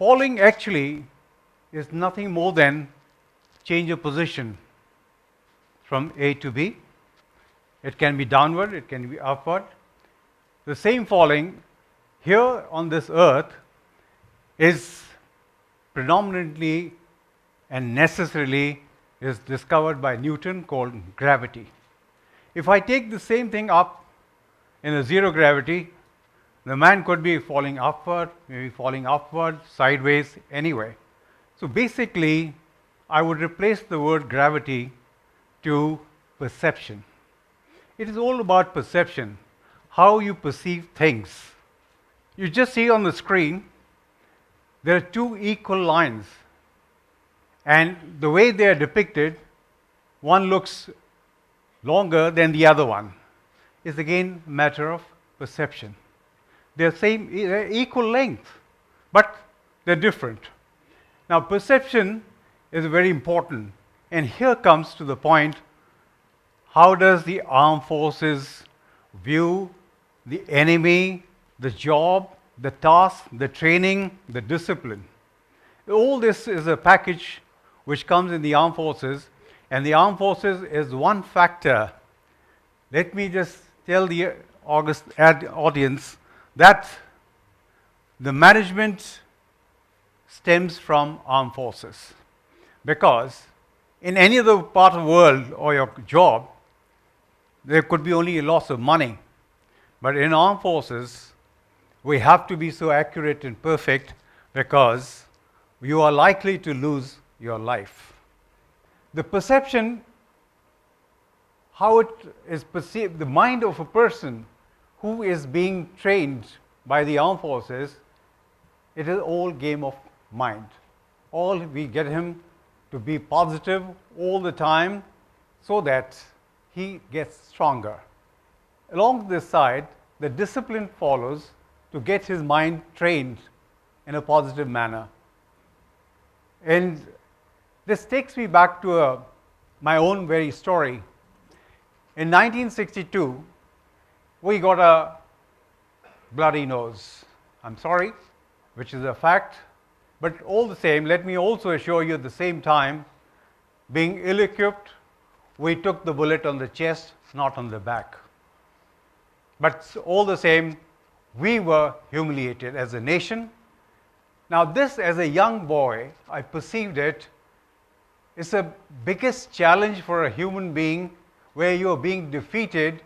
falling actually is nothing more than change of position from A to B. It can be downward, it can be upward. The same falling here on this earth is predominantly and necessarily is discovered by Newton, called gravity. If I take the same thing up in a zero gravity, the man could be falling upward, maybe falling upward, sideways, anyway. So basically, I would replace the word gravity to perception. It is all about perception, how you perceive things. You just see on the screen, there are two equal lines, and the way they are depicted, one looks longer than the other one. It's again a matter of perception. They're equal length, but they're different. Now, perception is very important, and here comes to the point: how does the armed forces view the enemy, the job, the task, the training, the discipline? All this is a package which comes in the armed forces, and the armed forces is one factor. Let me just tell the august audience that the management stems from armed forces, because in any other part of the world or your job, there could be only a loss of money. But in armed forces, we have to be so accurate and perfect because you are likely to lose your life. The perception, how it is perceived, the mind of a person who is being trained by the armed forces, it is all game of mind. All we get him to be positive all the time so that he gets stronger. Along this side, the discipline follows to get his mind trained in a positive manner. And this takes me back to my own very story. In 1962, we got a bloody nose. I'm sorry, which is a fact, but all the same, let me also assure you at the same time, being ill-equipped, we took the bullet on the chest, not on the back. But all the same, we were humiliated as a nation. Now this, as a young boy, I perceived it, is the biggest challenge for a human being, where you are being defeated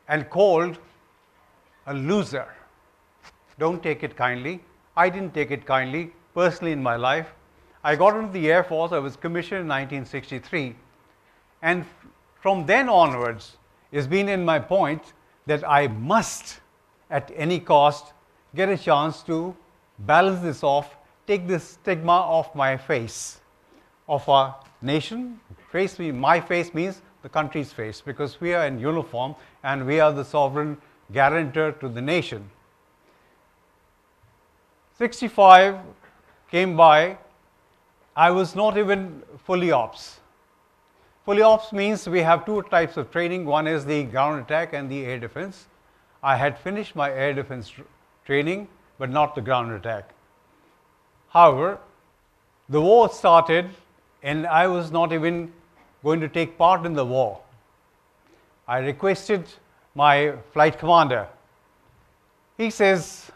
and called a loser. Don't take it kindly. I didn't take it kindly personally in my life. I got into the Air Force. I was commissioned in 1963. And from then onwards, it's been in my point that I must, at any cost, get a chance to balance this off, take this stigma off my face, of our nation. My face means the country's face, because we are in uniform and we are the sovereign guarantor to the nation. 65 came by, I was not even fully ops. Fully ops means we have two types of training. One is the ground attack and the air defense. I had finished my air defense training, but not the ground attack. However, the war started and I was not even going to take part in the war. I requested my flight commander. He says,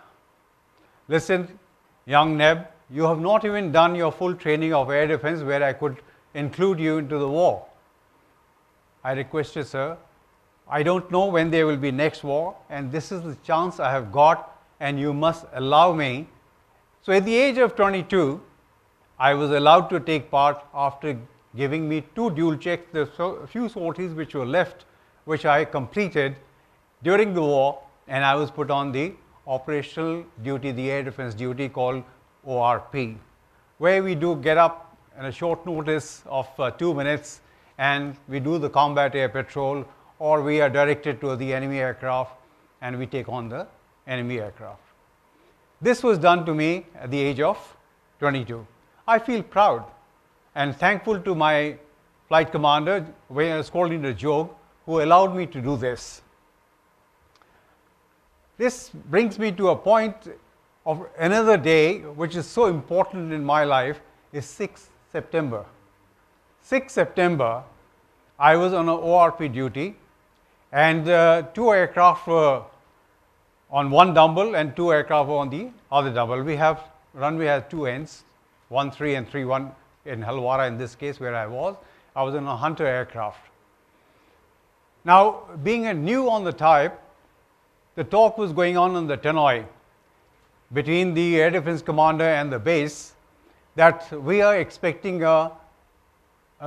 listen, young Nebb, you have not even done your full training of air defense where I could include you into the war. I requested, sir, I don't know when there will be next war, and this is the chance I have got, and you must allow me. So at the age of 22, I was allowed to take part after giving me 2 dual checks. There were a few sorties which were left, which I completed during the war, and I was put on the operational duty, the air defense duty called ORP, where we do get up in a short notice of 2 minutes and we do the combat air patrol, or we are directed to the enemy aircraft and we take on the enemy aircraft. This was done to me at the age of 22. I feel proud and thankful to my flight commander, when I was called into a joke, who allowed me to do this. This brings me to a point of another day which is so important in my life is 6th September. 6th September, I was on an ORP duty, and 2 aircraft were on one dumble and 2 aircraft were on the other dumble. Runway has 2 ends, 13 and 31 in Halwara in this case where I was. I was in a Hunter aircraft. Now, being a new on the type, the talk was going on the tannoy between the air defense commander and the base that we are expecting a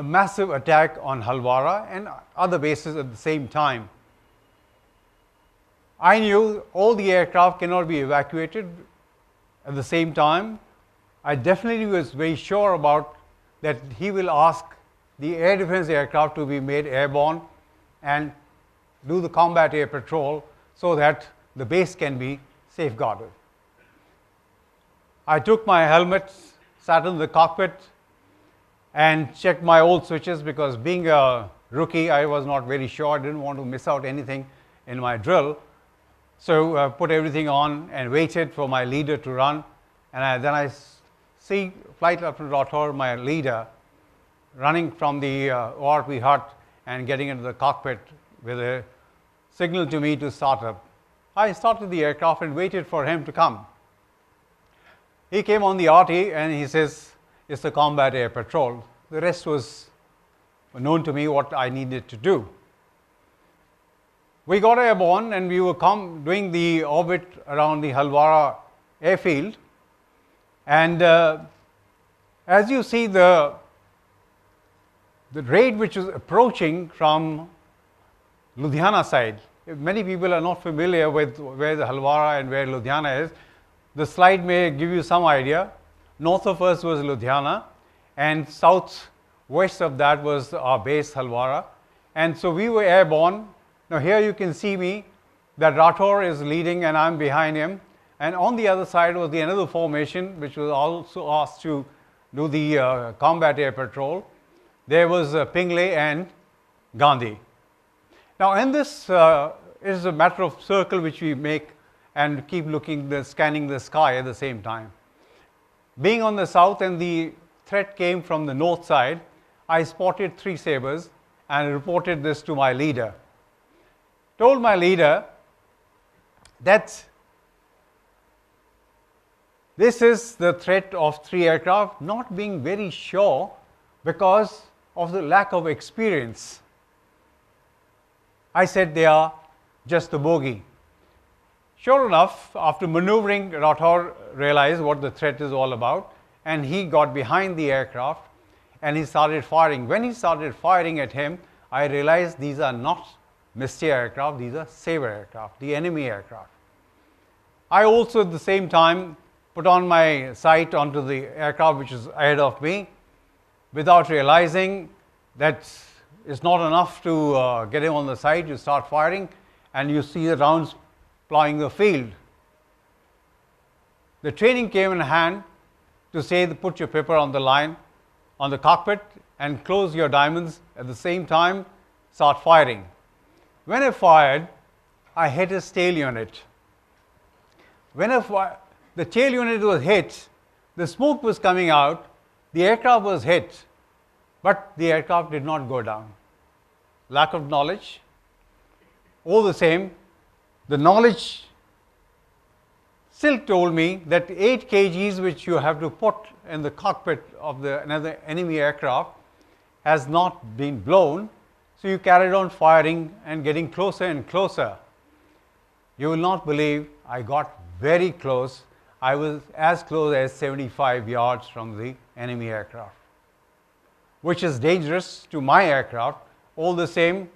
massive attack on Halwara and other bases at the same time. I knew all the aircraft cannot be evacuated at the same time. I definitely was very sure about that he will ask the air defense aircraft to be made airborne and do the combat air patrol so that the base can be safeguarded. I took my helmet, sat in the cockpit and checked my old switches because being a rookie, I was not very sure. I didn't want to miss out anything in my drill. So put everything on and waited for my leader to run. And then I see Flight Lieutenant Rathore, my leader, running from the ORP hut and getting into the cockpit with a signal to me to start up. I started the aircraft and waited for him to come. He came on the RT and he says, it's the combat air patrol. The rest was known to me what I needed to do. We got airborne and we were doing the orbit around the Halwara airfield. And as you see the raid which was approaching from Ludhiana side, many people are not familiar with where the Halwara and where Ludhiana is. The slide may give you some idea. North of us was Ludhiana and southwest of that was our base Halwara. And so we were airborne. Now here you can see me, that Rathore is leading and I'm behind him. And on the other side was the another formation which was also asked to do the combat air patrol. There was Pingley and Gandhi. Now in this is a matter of circle which we make and keep scanning the sky at the same time. Being on the south and the threat came from the north side, I spotted 3 sabers and reported this to my leader. Told my leader that this is the threat of 3 aircraft, not being very sure because of the lack of experience. I said they are just a bogey. Sure enough, after maneuvering, Rathore realized what the threat is all about and he got behind the aircraft and he started firing. When he started firing at him, I realized these are not Misty aircraft, these are Sabre aircraft, the enemy aircraft. I also at the same time put on my sight onto the aircraft which is ahead of me without realizing that it's not enough to get him on the sight. You start firing and you see the rounds plowing the field. The training came in hand to say put your paper on the line on the cockpit and close your diamonds at the same time, start firing. When I fired, I hit his tail unit. When the tail unit was hit, the smoke was coming out, the aircraft was hit, but the aircraft did not go down. Lack of knowledge. All the same, the knowledge still told me that 8 kgs which you have to put in the cockpit of another enemy aircraft has not been blown. So you carried on firing and getting closer and closer. You will not believe I got very close. I was as close as 75 yards from the enemy aircraft, which is dangerous to my aircraft. All the same,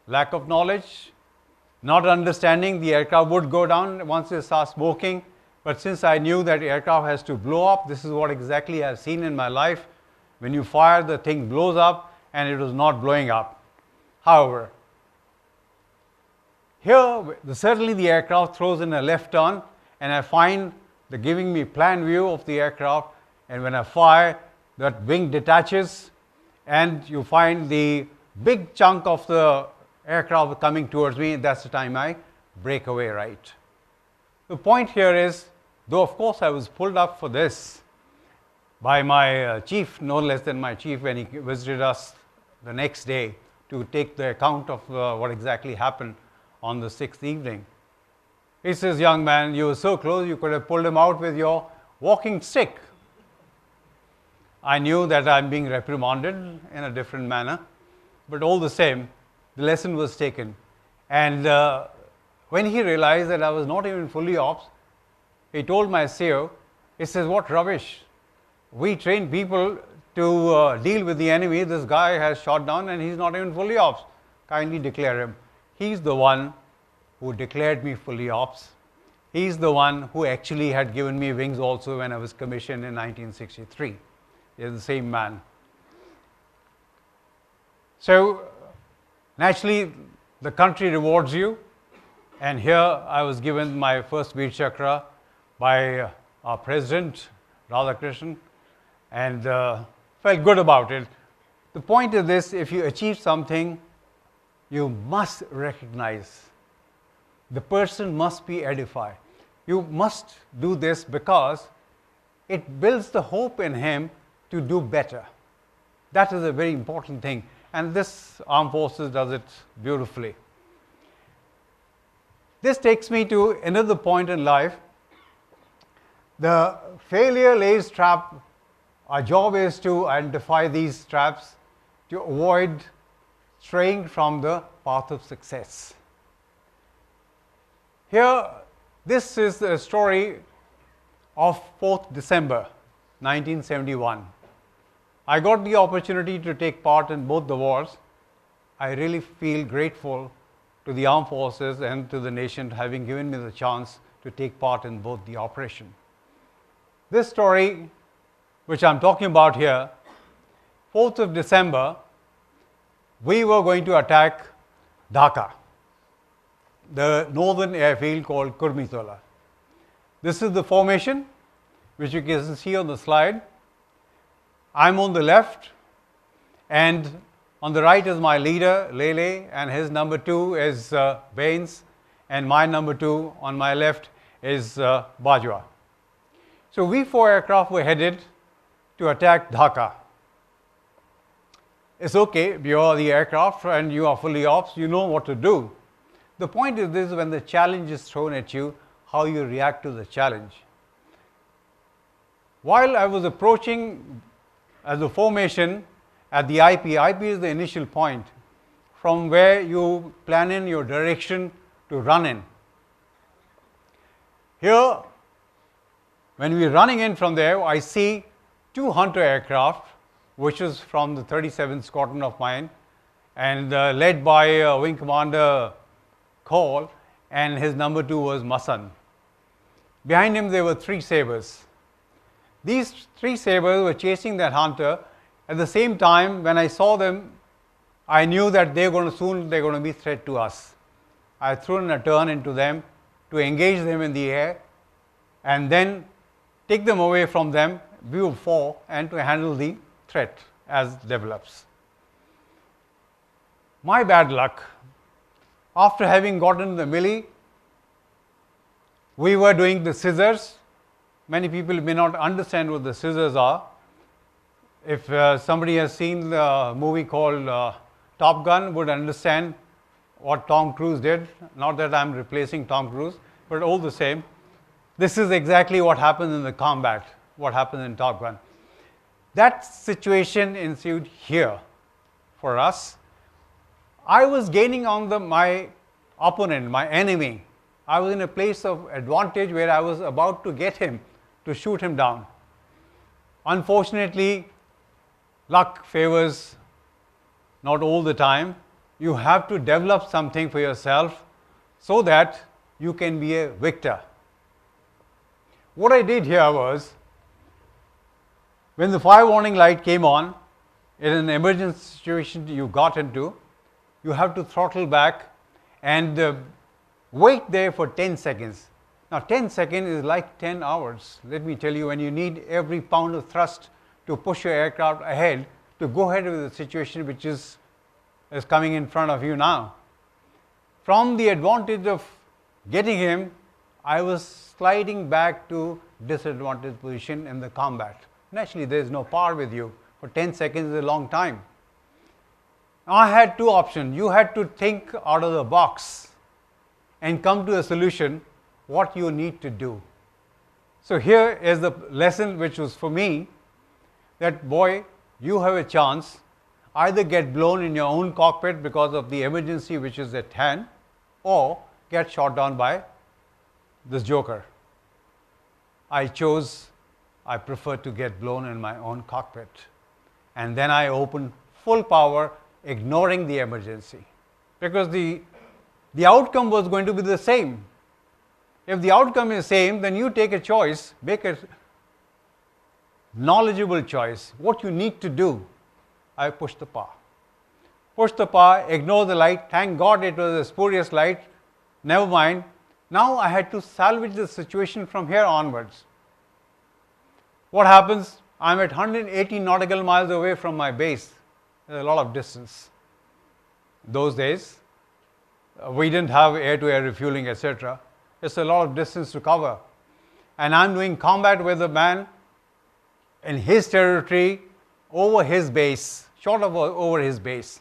lack of knowledge, not understanding the aircraft would go down once it starts smoking. But since I knew that aircraft has to blow up, this is what exactly I've seen in my life. When you fire, the thing blows up and it was not blowing up. However, here certainly the aircraft throws in a left turn and I find the giving me plan view of the aircraft, and when I fire, that wing detaches and you find the big chunk of the aircraft coming towards me, and that's the time I break away right. The point here is Though, of course, I was pulled up for this by my chief, no less than my chief, when he visited us the next day to take the account of what exactly happened on the 6th evening. He says, young man, you were so close, you could have pulled him out with your walking stick. I knew that I'm being reprimanded in a different manner, but all the same, the lesson was taken. And when he realized that I was not even fully ops, he told my CEO, he says, what rubbish. We train people to deal with the enemy. This guy has shot down and he's not even fully ops. Kindly declare him. He's the one who declared me fully ops. He's the one who actually had given me wings also when I was commissioned in 1963. He's the same man. So, naturally, the country rewards you. And here I was given my first Veer Chakra by our president, Radhakrishnan, and felt good about it. The point is this: if you achieve something, you must recognize. The person must be edified. You must do this because it builds the hope in him to do better. That is a very important thing, and this armed forces does it beautifully. This takes me to another point in life. The failure lays trap. Our job is to identify these traps to avoid straying from the path of success. Here, this is the story of 4th December 1971. I got the opportunity to take part in both the wars. I really feel grateful to the armed forces and to the nation having given me the chance to take part in both the operation. This story, which I'm talking about here, 4th of December, we were going to attack Dhaka, the northern airfield called Kurmitola. This is the formation, which you can see on the slide. I'm on the left, and on the right is my leader, Lele, and his number 2 is Baines, and my number 2 on my left is Bajwa. So we 4 aircraft were headed to attack Dhaka. It's okay, you are the aircraft and you are fully ops, you know what to do. The point is this: when the challenge is thrown at you, how you react to the challenge. While I was approaching as a formation at the IP is the initial point from where you plan in your direction to run in. Here, when we are running in from there, I see 2 Hunter aircraft, which is from the 37th Squadron of mine, and led by Wing Commander Call, and his number 2 was Masan. Behind him there were 3 Sabres. These 3 Sabres were chasing that Hunter. At the same time, when I saw them, I knew that they're going to be a threat to us. I threw in a turn into them to engage them in the air and then take them away from them, view 4, and to handle the threat as it develops. My bad luck, after having gotten the melee, we were doing the scissors. Many people may not understand what the scissors are. If somebody has seen the movie called Top Gun, would understand what Tom Cruise did. Not that I'm replacing Tom Cruise, but all the same, this is exactly what happens in the combat, what happens in Top Gun. That situation ensued here for us. I was gaining on my opponent, my enemy. I was in a place of advantage where I was about to get him, to shoot him down. Unfortunately, luck favors not all the time. You have to develop something for yourself so that you can be a victor. What I did here was, when the fire warning light came on, in an emergency situation you got into, you have to throttle back and wait there for 10 seconds. Now 10 seconds is like 10 hours. Let me tell you, when you need every pound of thrust to push your aircraft ahead, to go ahead with the situation which is coming in front of you now. From the advantage of getting him, I was sliding back to disadvantaged position in the combat. Naturally, there is no power with you. For 10 seconds is a long time. I had two options. You had to think out of the box and come to a solution what you need to do. So here is the lesson which was for me, that boy, you have a chance, either get blown in your own cockpit because of the emergency which is at hand, or get shot down by this joker. I prefer to get blown in my own cockpit. And then I opened full power, ignoring the emergency, because the outcome was going to be the same. If the outcome is same, then you take a choice, make a knowledgeable choice, what you need to do. I pushed the power. Push the power, ignore the light. Thank God it was a spurious light. Never mind. Now I had to salvage the situation from here onwards. What happens? I'm at 180 nautical miles away from my base. There's a lot of distance. Those days, we didn't have air-to-air refueling, etc. It's a lot of distance to cover. And I'm doing combat with a man in his territory, over his base, short of over his base.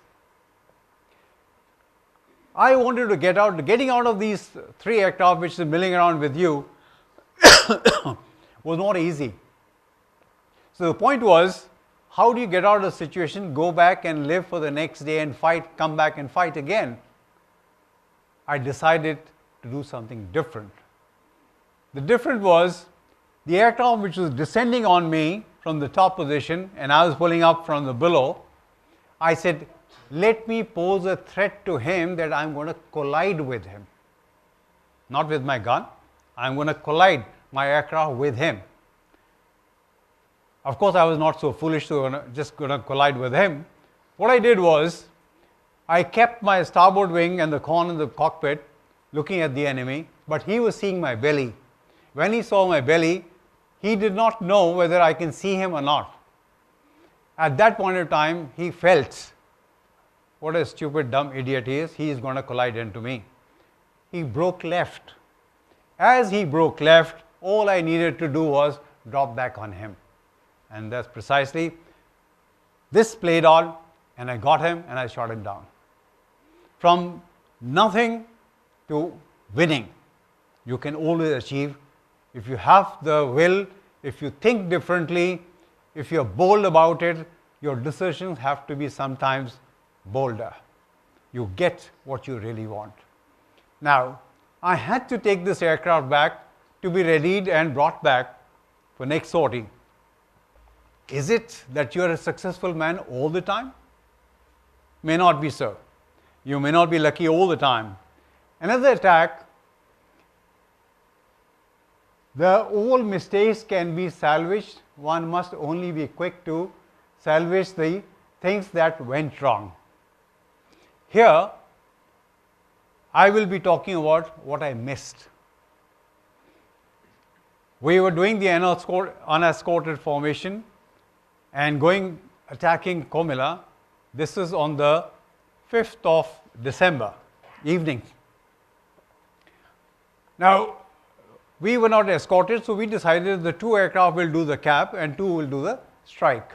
I wanted to get out. Getting out of these three aircraft which is milling around with you was not easy. So the point was, how do you get out of the situation, go back and live for the next day and fight, come back and fight again? I decided to do something different. The difference was, the aircraft which was descending on me from the top position and I was pulling up from the below, I said, let me pose a threat to him that I'm going to collide with him. Not with my gun, I'm going to collide my aircraft with him. Of course, I was not so foolish to just going to collide with him. What I did was, I kept my starboard wing and the corner of the cockpit looking at the enemy, but he was seeing my belly. When he saw my belly, he did not know whether I can see him or not. At that point of time, he felt, what a stupid, dumb idiot he is going to collide into me. He broke left. As he broke left, all I needed to do was drop back on him. And that's precisely, this played out, and I got him and I shot him down. From nothing to winning, you can always achieve if you have the will, if you think differently, if you're bold about it. Your decisions have to be sometimes bolder. You get what you really want. Now, I had to take this aircraft back to be readied and brought back for next sortie. Is it that you are a successful man all the time? May not be so. You may not be lucky all the time. Another attack, all mistakes can be salvaged. One must only be quick to salvage the things that went wrong. Here, I will be talking about what I missed. We were doing the unescorted formation and attacking Comilla. This is on the 5th of December evening. Now, we were not escorted, so we decided the two aircraft will do the cap and two will do the strike.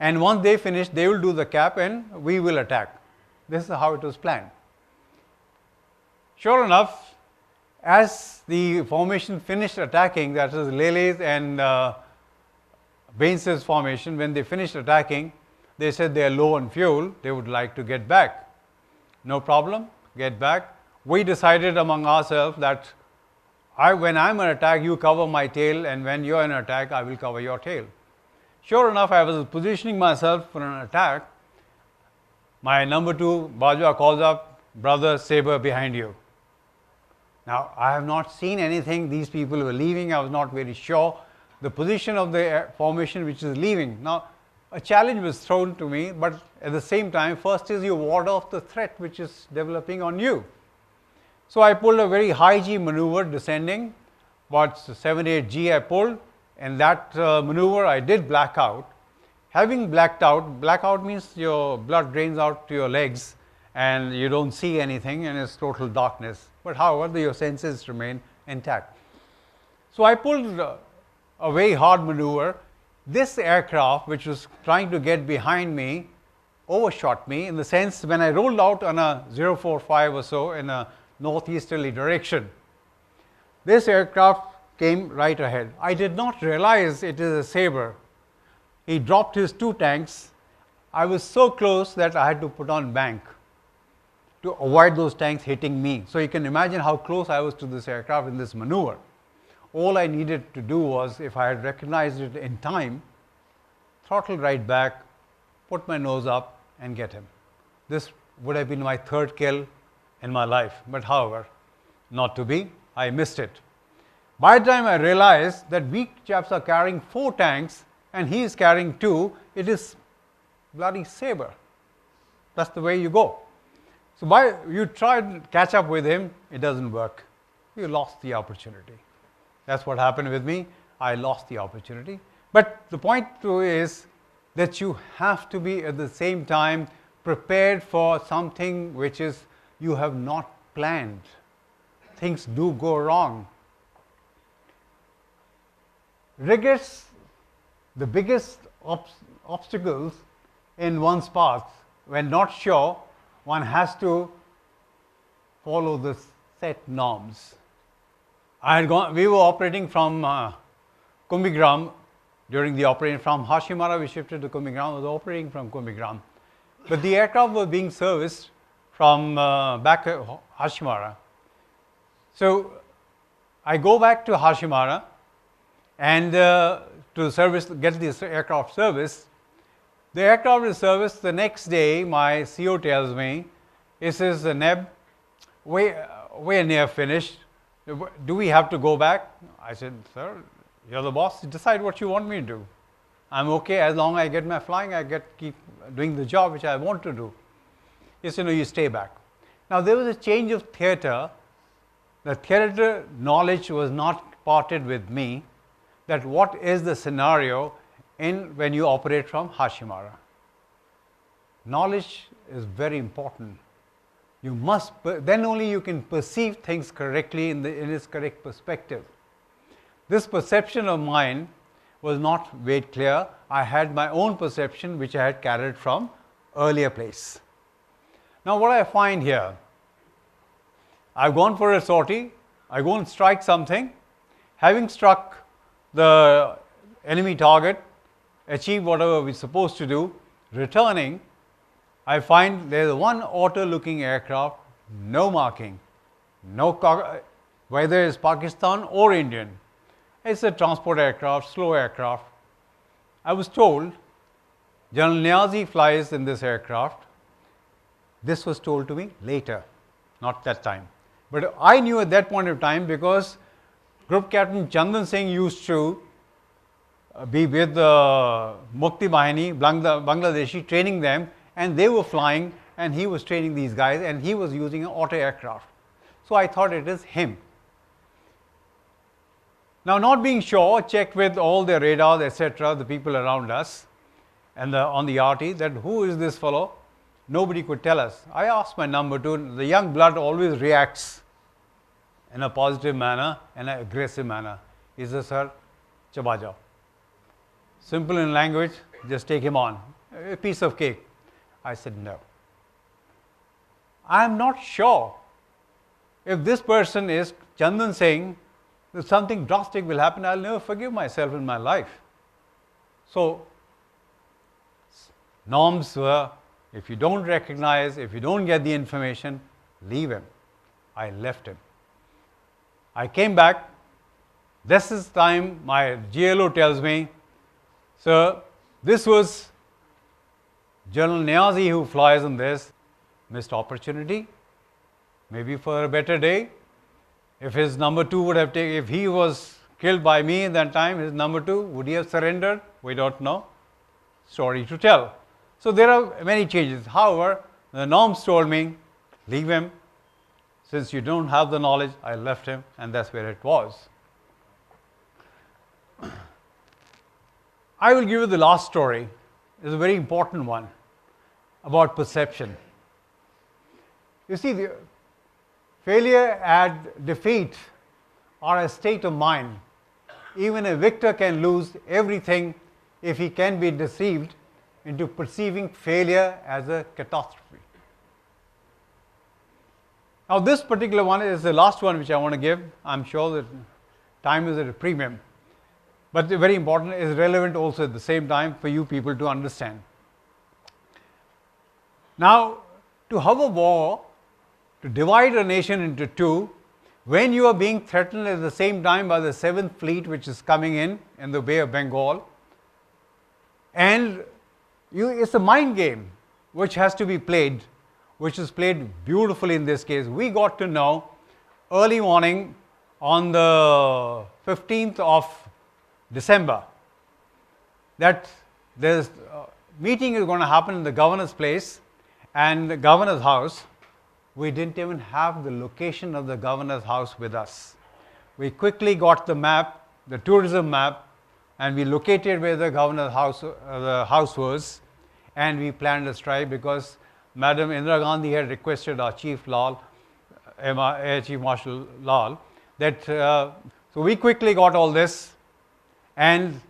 And once they finish, they will do the cap and we will attack. This is how it was planned. Sure enough, as the formation finished attacking, that is Lele's and Baines's formation, when they finished attacking, they said they are low on fuel, they would like to get back. No problem, get back. We decided among ourselves that when I'm in attack, you cover my tail, and when you're in attack, I will cover your tail. Sure enough, I was positioning myself for an attack. My number 2, Bajwa, calls up, brother, saber behind you. Now, I have not seen anything. These people were leaving. I was not very sure the position of the formation which is leaving. Now, a challenge was thrown to me, but at the same time, first is you ward off the threat which is developing on you. So I pulled a very high G maneuver descending, about 7-8 G I pulled, and that maneuver I did black out. Having blackout means your blood drains out to your legs and you don't see anything and it's total darkness. But however, your senses remain intact. So I pulled a very hard maneuver. This aircraft, which was trying to get behind me, overshot me, in the sense when I rolled out on a 045 or so in a northeasterly direction. This aircraft came right ahead. I did not realize it is a Sabre. He dropped his 2 tanks. I was so close that I had to put on bank to avoid those tanks hitting me. So you can imagine how close I was to this aircraft in this maneuver. All I needed to do was, if I had recognized it in time, throttle right back, put my nose up and get him. This would have been my 3rd kill in my life, but however, not to be. I missed it. By the time I realized that we chaps are carrying 4 tanks and he is carrying 2, it is bloody Sabre. That's the way you go. So you try to catch up with him, it doesn't work. You lost the opportunity. That's what happened with me. I lost the opportunity. But the point too is that you have to be at the same time prepared for something which is you have not planned. Things do go wrong. Regrets, the biggest obstacles in one's path. When not sure, one has to follow the set norms. We were operating from Kumbigram during the operation from Hashimara. We shifted to Kumbigram. Was operating from Kumbigram, but the aircraft was being serviced from back at Hashimara. So I go back to Hashimara and to get the aircraft serviced. The aircraft is serviced the next day. My CO tells me, "He says, Nebb, we're near finished. Do we have to go back?" I said, "Sir, you're the boss. Decide what you want me to do. I'm okay as long as I get my flying. Keep doing the job which I want to do." He said, "No, you stay back." Now there was a change of theater. The theater knowledge was not parted with me. That what is the scenario when you operate from Hashimara? Knowledge is very important. You must, then only you can perceive things correctly in its correct perspective. This perception of mine was not made clear. I had my own perception which I had carried from earlier place. Now what I find here, I've gone for a sortie, I go and strike something, having struck the enemy target, achieve whatever we're supposed to do, returning, I find there is one auto-looking aircraft, no marking, whether it's Pakistan or Indian. It's a transport aircraft, slow aircraft. I was told General Niazi flies in this aircraft. This was told to me later, not that time. But I knew at that point of time because Group Captain Chandan Singh used to be with Mukti Bahini, Bangladeshi, training them, and they were flying and he was training these guys and he was using an auto aircraft. So I thought it is him. Now not being sure, checked with all the radars, etc., the people around us and on the RT that who is this fellow? Nobody could tell us. I asked my number 2. The young blood always reacts in a positive manner and an aggressive manner. He says, "Sir, chaba jao." Simple in language, just take him on. A piece of cake. I said, "No. I am not sure if this person is Chandan Singh, if something drastic will happen, I'll never forgive myself in my life." So, norms were, if you don't recognize, if you don't get the information, leave him. I left him. I came back. This is time my GLO tells me, "Sir, this was General Niazi who flies on this. Missed opportunity, maybe for a better day. If his number 2 would have taken, if he was killed by me in that time, his number 2, would he have surrendered? We don't know. Story to tell." So there are many changes. However, the norms told me, leave him. Since you don't have the knowledge, I left him, and that's where it was. I will give you the last story. It's a very important one about perception. You see, the failure and defeat are a state of mind. even a victor can lose everything if he can be deceived into perceiving failure as a catastrophe. Now, this particular one is the last one which I want to give. I'm sure that time is at a premium, but very important, is relevant also at the same time for you people to understand. Now, to have a war, to divide a nation into two, when you are being threatened at the same time by the 7th Fleet, which is coming in the Bay of Bengal, and it's a mind game which has to be played, which is played beautifully in this case. We got to know early morning on the 15th of December that this meeting is going to happen in the governor's place and the governor's house. We didn't even have the location of the governor's house with us. We quickly got the map, the tourism map, and we located where the governor's house was, and we planned a strike because Madam Indira Gandhi had requested our Chief Lal, Air Chief Marshal Lal, that so we quickly got all this, and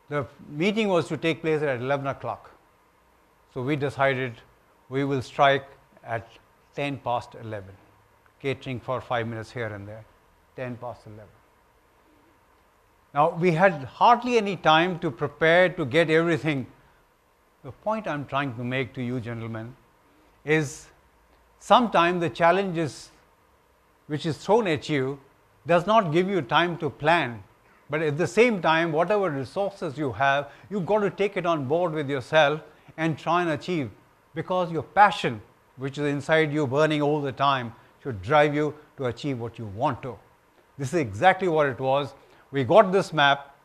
the meeting was to take place at 11 o'clock. So we decided we will strike at 10 past 11, catering for 5 minutes here and there, 10 past 11. Now, we had hardly any time to prepare to get everything. The point I'm trying to make to you gentlemen is sometimes the challenges which is thrown at you does not give you time to plan, but at the same time, whatever resources you have, you've got to take it on board with yourself and try and achieve, because your passion, which is inside you burning all the time, should drive you to achieve what you want to. This is exactly what it was. We got this map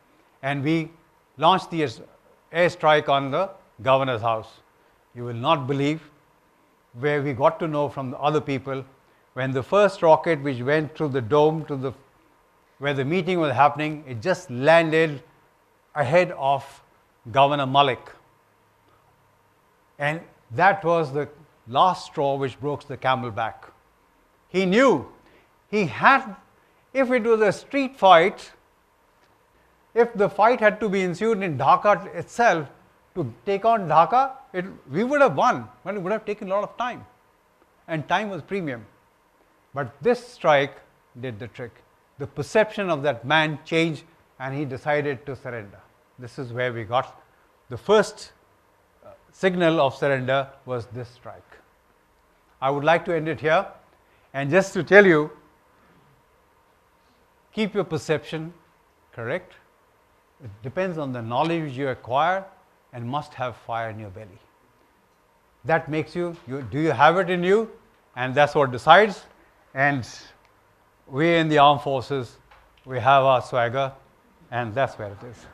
and we launched the airstrike on the governor's house. You will not believe where we got to know from the other people when the first rocket which went through the dome to where the meeting was happening, it just landed ahead of Governor Malik. And that was the last straw which broke the camel back. He knew he had, if it was a street fight, if the fight had to be ensued in Dhaka itself to take on Dhaka, we would have won, but it would have taken a lot of time, and time was premium. But this strike did the trick. The perception of that man changed and he decided to surrender. This is where we got the first signal of surrender, was this strike. I would like to end it here, and just to tell you, keep your perception correct. It depends on the knowledge you acquire, and must have fire in your belly. That makes you, do you have it in you? And that's what decides. And we in the armed forces, we have our swagger, and that's where it is.